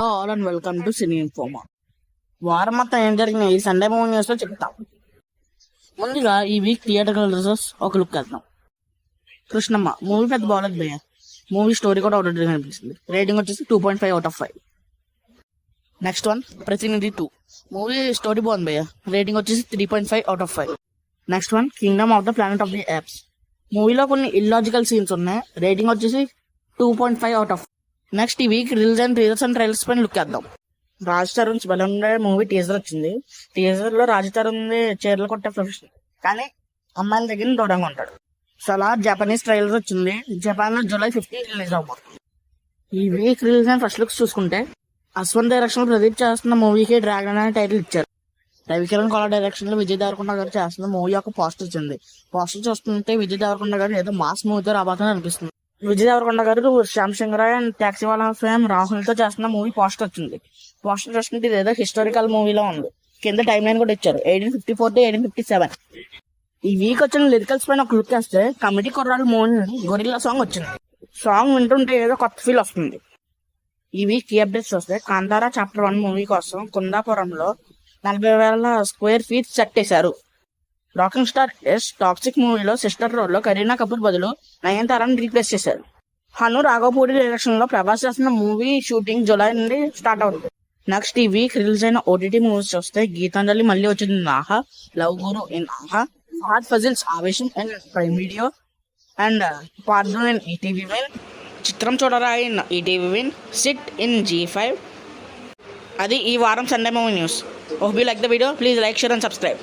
All and welcome to cine ఇన్ఫోమా. వారం మొత్తం ఏం జరిగిన ఈ సండే మూవీ న్యూస్ లో చెప్తాం. ముందుగా ఈ వీక్ థియేటర్ రిజల్ట్స్ ఒక లుక్ వేద్దాం. కృష్ణమ్మ మూవీ పెద్ద బాగలేదు భయ్య. మూవీ స్టోరీ కూడా ఒకటి అనిపించింది. రేటింగ్ వచ్చేసి 2.5/5. నెక్స్ట్ వన్ ప్రతినిధి 2. మూవీ స్టోరీ బాగుంది భయ్య. రేటింగ్ వచ్చేసి 3.5/5. Next one Kingdom of the planet of the apps. మూవీలో కొన్ని ఇల్లాజికల్ సీన్స్ ఉన్నాయి. రేటింగ్ వచ్చేసి 2.5/5. నెక్స్ట్ ఈ వీక్ రిలీజ్ అండ్ ట్రైలర్స్ పైన లుక్ వేద్దాం. రాజ్ తరుణ్ బలంగా మూవీ టీజర్ వచ్చింది. టీజర్ లో రాజ్ తరుణ్ చీరలు కొట్టే ప్రొఫెషన్, కానీ అమ్మాయిల దగ్గర దూరంగా ఉంటాడు. సలార్ జపనీస్ ట్రైలర్ వచ్చింది. జపాన్ లో July 15 రిలీజ్ అవ్వబోతుంది. ఈ week release and first looks చూసుకుంటే అశ్వన్ డైరెక్షన్ లో ప్రదీప్ చేస్తున్న మూవీకి డ్రాగన్ అనే టైటిల్ ఇచ్చారు. రవికిరణ్ కోల డైరెక్షన్ లో విజయ్ దేవరకొండ గారు చేస్తున్న మూవీ యొక్క పోస్టర్ వచ్చింది. పోస్టర్ చూస్తుంటే విజయ్ దేవరకొండ గారు ఏదో మాస్ మూవీతో రాబోతుందని అనిపిస్తుంది. విజయ్ దేవరకొండ గారు శ్యామ్ సింగ్ రాయ్ అండ్ టాక్సీ వాళ్ళ ఫేమ్ రాహుల్ తో చేస్తున్న మూవీ పోస్టర్ వచ్చింది. పోస్టర్ చూస్తుంటే ఇదేదో హిస్టారికల్ మూవీలో ఉంది. కింద టైమ్ లైన్ కూడా ఇచ్చారు, 1854 to 1857. ఈ వీక్ వచ్చిన లిరికల్స్ పైన ఒక లుక్ వేస్తే కమిటీ కుర్రాలు మూవీ గొరిల్లా సాంగ్ వచ్చింది. సాంగ్ వింటుంటే ఏదో కొత్త ఫీల్ వస్తుంది. ఈ వీక్ ఈ అప్డేట్స్ వస్తే కాంతారా చాప్టర్ 1 మూవీ కోసం కుందాపురంలో 40,000 స్క్వేర్ ఫీట్ సెట్ చేశారు. రాకింగ్ స్టార్ ఎస్ టాక్సిక్ మూవీలో సిస్టర్ రోల్ లో కరీనా కపూర్ బదులు నయనతారని రీప్లేస్ చేశారు. హను రాఘవపూడి డైరెక్షన్ లో ప్రభాస్ చేస్తున్న మూవీ షూటింగ్ జూలై నుండి స్టార్ట్ అవుతుంది. నెక్స్ట్ ఈ వీక్ రిలీజ్ అయిన ఓటీటీ మూవీస్ చూస్తే గీతాంజలి మళ్ళీ వచ్చింది Aha, Love Guru in Aha, Fahadh Faasil's Aavesham and Prime Video and పార్దు in ETV Win, Chitram Choodara in ETV Win, SIT in G5. అది ఈ వారం Sunday movie news. Hope you like the video. Please like, share and subscribe.